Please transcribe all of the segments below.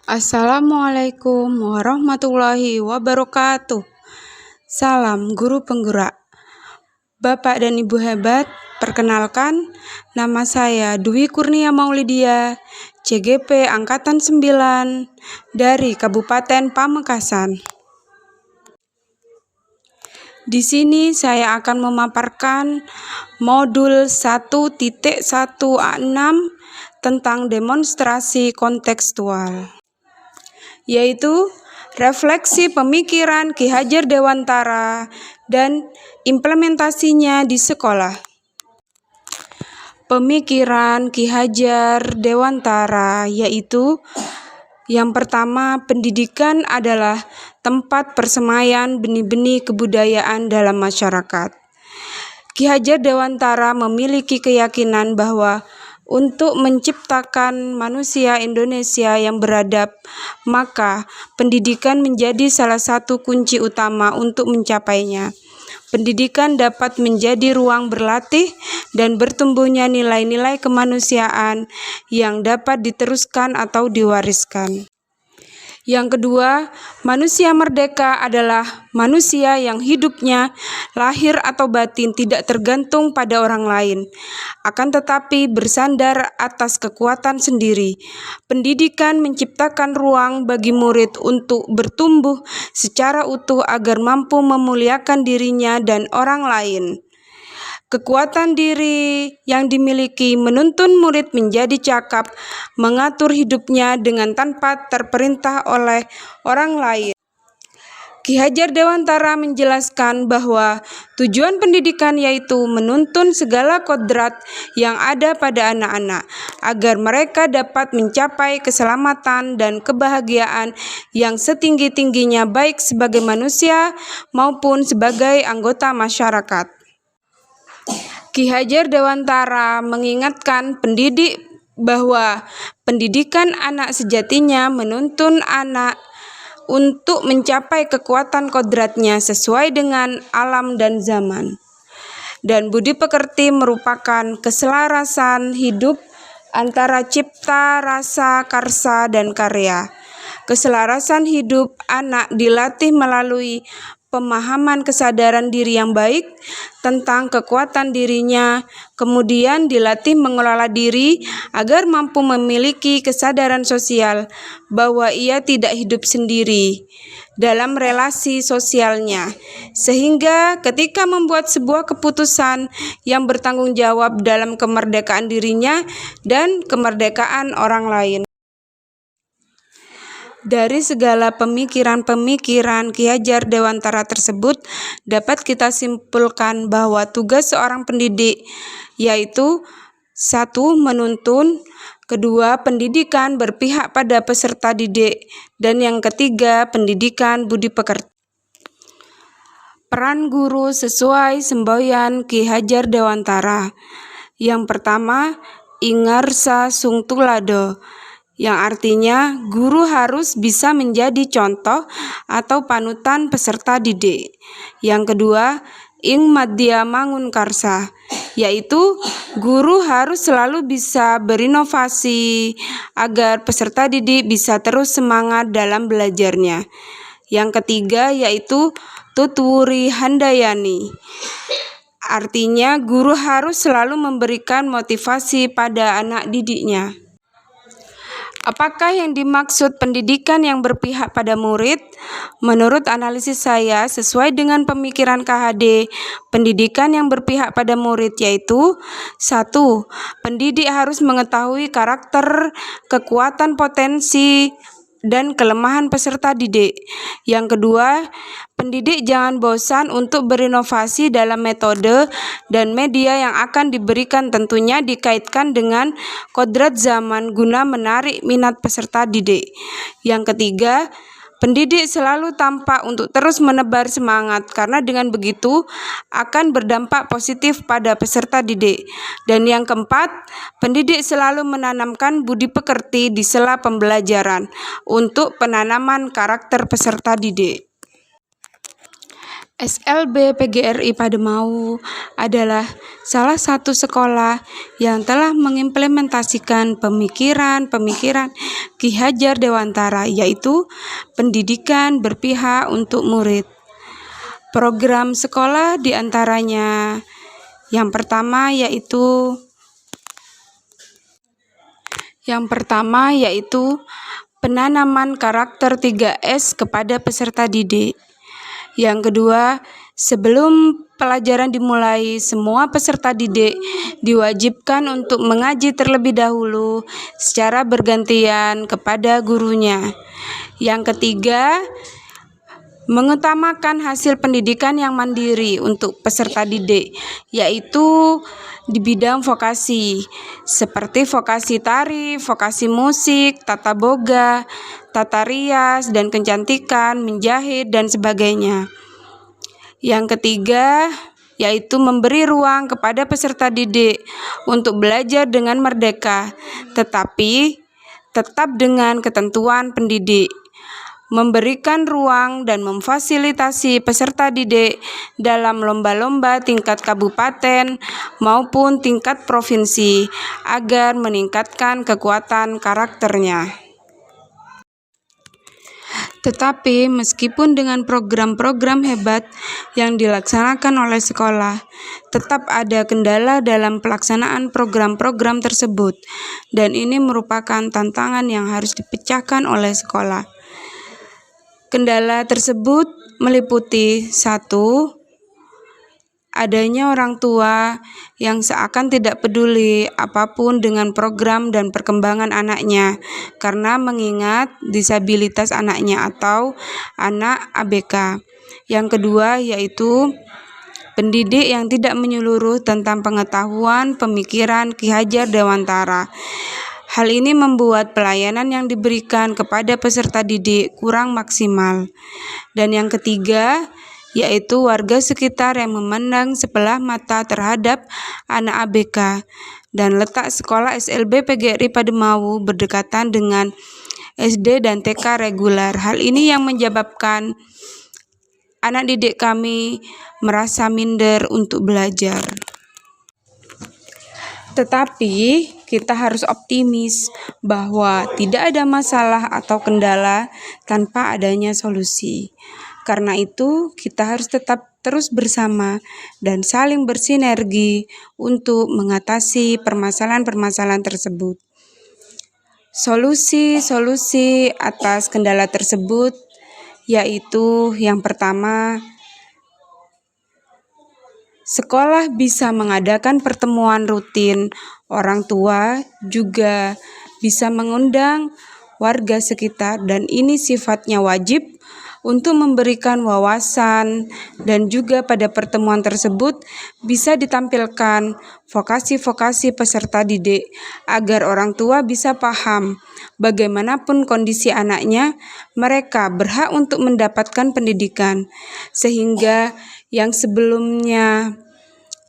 Assalamualaikum warahmatullahi wabarakatuh. Salam guru penggerak. Bapak dan Ibu hebat, perkenalkan, nama saya Dwi Kurnia Maulidia, CGP Angkatan 9 dari Kabupaten Pamekasan. Di sini saya akan memaparkan modul 1.1A6 tentang demonstrasi kontekstual, yaitu refleksi pemikiran Ki Hajar Dewantara dan implementasinya di sekolah. Pemikiran Ki Hajar Dewantara yaitu yang pertama, pendidikan adalah tempat persemaian benih-benih kebudayaan dalam masyarakat. Ki Hajar Dewantara memiliki keyakinan bahwa untuk menciptakan manusia Indonesia yang beradab, maka pendidikan menjadi salah satu kunci utama untuk mencapainya. Pendidikan dapat menjadi ruang berlatih dan bertumbuhnya nilai-nilai kemanusiaan yang dapat diteruskan atau diwariskan. Yang kedua, manusia merdeka adalah manusia yang hidupnya, lahir atau batin tidak tergantung pada orang lain, akan tetapi bersandar atas kekuatan sendiri. Pendidikan menciptakan ruang bagi murid untuk bertumbuh secara utuh agar mampu memuliakan dirinya dan orang lain. Kekuatan diri yang dimiliki menuntun murid menjadi cakap, mengatur hidupnya dengan tanpa terperintah oleh orang lain. Ki Hajar Dewantara menjelaskan bahwa tujuan pendidikan yaitu menuntun segala kodrat yang ada pada anak-anak, agar mereka dapat mencapai keselamatan dan kebahagiaan yang setinggi-tingginya baik sebagai manusia maupun sebagai anggota masyarakat. Ki Hajar Dewantara mengingatkan pendidik bahwa pendidikan anak sejatinya menuntun anak untuk mencapai kekuatan kodratnya sesuai dengan alam dan zaman. Dan budi pekerti merupakan keselarasan hidup antara cipta, rasa, karsa, dan karya. Keselarasan hidup anak dilatih melalui pemahaman kesadaran diri yang baik tentang kekuatan dirinya, kemudian dilatih mengelola diri agar mampu memiliki kesadaran sosial bahwa ia tidak hidup sendiri dalam relasi sosialnya, sehingga ketika membuat sebuah keputusan yang bertanggung jawab dalam kemerdekaan dirinya dan kemerdekaan orang lain. Dari segala pemikiran-pemikiran Ki Hajar Dewantara tersebut dapat kita simpulkan bahwa tugas seorang pendidik yaitu 1. Menuntun, 2. Pendidikan berpihak pada peserta didik, dan yang ketiga pendidikan budi pekerti. Peran guru sesuai semboyan Ki Hajar Dewantara. Yang pertama, ingarsa sung tulado, yang artinya guru harus bisa menjadi contoh atau panutan peserta didik. Yang kedua, ing madya mangun karsa, yaitu guru harus selalu bisa berinovasi agar peserta didik bisa terus semangat dalam belajarnya. Yang ketiga yaitu tutwuri handayani, artinya guru harus selalu memberikan motivasi pada anak didiknya. Apakah yang dimaksud pendidikan yang berpihak pada murid? Menurut analisis saya, sesuai dengan pemikiran KHD, pendidikan yang berpihak pada murid yaitu 1. Pendidik harus mengetahui karakter, kekuatan, potensi, dan kelemahan peserta didik. Yang kedua, pendidik jangan bosan untuk berinovasi dalam metode dan media yang akan diberikan, tentunya dikaitkan dengan kodrat zaman guna menarik minat peserta didik. Yang ketiga, pendidik selalu tampak untuk terus menebar semangat karena dengan begitu akan berdampak positif pada peserta didik. Dan yang keempat, pendidik selalu menanamkan budi pekerti di sela pembelajaran untuk penanaman karakter peserta didik. SLB PGRI Pademau adalah salah satu sekolah yang telah mengimplementasikan pemikiran Ki Hajar Dewantara, yaitu pendidikan berpihak untuk murid. Program sekolah diantaranya yang pertama yaitu penanaman karakter 3S kepada peserta didik. Yang kedua, sebelum pelajaran dimulai, semua peserta didik diwajibkan untuk mengaji terlebih dahulu secara bergantian kepada gurunya. Yang ketiga, mengutamakan hasil pendidikan yang mandiri untuk peserta didik, yaitu di bidang vokasi, seperti vokasi tari, vokasi musik, tata boga, tata rias, dan kecantikan, menjahit, dan sebagainya. Yang ketiga, yaitu memberi ruang kepada peserta didik untuk belajar dengan merdeka, tetapi tetap dengan ketentuan pendidik. Memberikan ruang dan memfasilitasi peserta didik dalam lomba-lomba tingkat kabupaten maupun tingkat provinsi agar meningkatkan kekuatan karakternya. Tetapi meskipun dengan program-program hebat yang dilaksanakan oleh sekolah, tetap ada kendala dalam pelaksanaan program-program tersebut, dan ini merupakan tantangan yang harus dipecahkan oleh sekolah. Kendala tersebut meliputi 1. Adanya orang tua yang seakan tidak peduli apapun dengan program dan perkembangan anaknya karena mengingat disabilitas anaknya atau anak ABK. Yang kedua yaitu pendidik yang tidak menyeluruh tentang pengetahuan pemikiran Ki Hajar Dewantara. Hal ini membuat pelayanan yang diberikan kepada peserta didik kurang maksimal. Dan yang ketiga, yaitu warga sekitar yang memandang sebelah mata terhadap anak ABK. Dan letak sekolah SLB PGRI Pademau berdekatan dengan SD dan TK reguler. Hal ini yang menyebabkan anak didik kami merasa minder untuk belajar. Tetapi kita harus optimis bahwa tidak ada masalah atau kendala tanpa adanya solusi. Karena itu, kita harus tetap terus bersama dan saling bersinergi untuk mengatasi permasalahan-permasalahan tersebut. Solusi atas kendala tersebut yaitu yang pertama, sekolah bisa mengadakan pertemuan rutin, orang tua juga bisa mengundang warga sekitar dan ini sifatnya wajib untuk memberikan wawasan dan juga pada pertemuan tersebut bisa ditampilkan vokasi-vokasi peserta didik agar orang tua bisa paham bagaimanapun kondisi anaknya, mereka berhak untuk mendapatkan pendidikan sehingga yang sebelumnya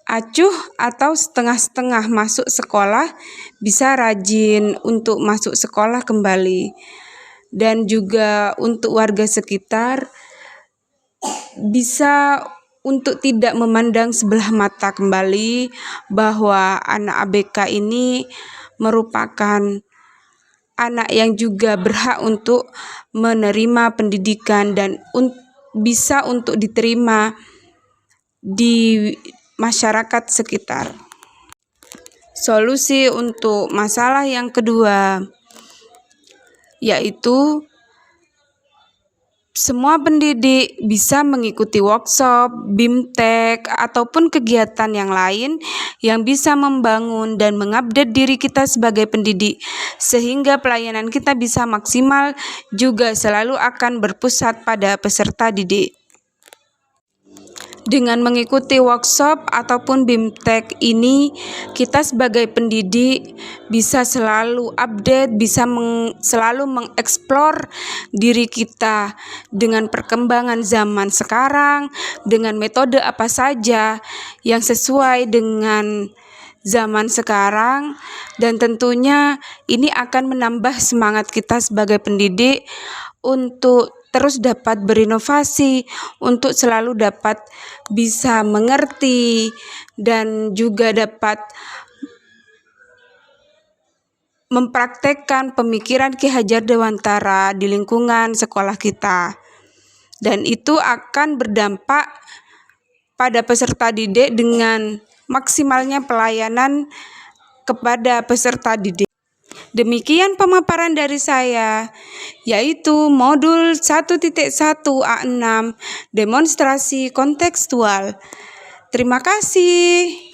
acuh atau setengah-setengah masuk sekolah bisa rajin untuk masuk sekolah kembali. Dan juga untuk warga sekitar bisa untuk tidak memandang sebelah mata kembali bahwa anak ABK ini merupakan anak yang juga berhak untuk menerima pendidikan dan bisa untuk diterima di masyarakat sekitar. Solusi untuk masalah yang kedua yaitu semua pendidik bisa mengikuti workshop, BIMTEK, ataupun kegiatan yang lain yang bisa membangun dan mengupdate diri kita sebagai pendidik sehingga pelayanan kita bisa maksimal juga selalu akan berpusat pada peserta didik. Dengan mengikuti workshop ataupun BIMTEK ini, kita sebagai pendidik bisa selalu update, bisa selalu mengeksplor diri kita dengan perkembangan zaman sekarang, dengan metode apa saja yang sesuai dengan zaman sekarang, dan tentunya ini akan menambah semangat kita sebagai pendidik untuk terus dapat berinovasi untuk selalu dapat bisa mengerti dan juga dapat mempraktekkan pemikiran Ki Hajar Dewantara di lingkungan sekolah kita. Dan itu akan berdampak pada peserta didik dengan maksimalnya pelayanan kepada peserta didik. Demikian pemaparan dari saya, yaitu modul 1.1 A6 demonstrasi kontekstual. Terima kasih.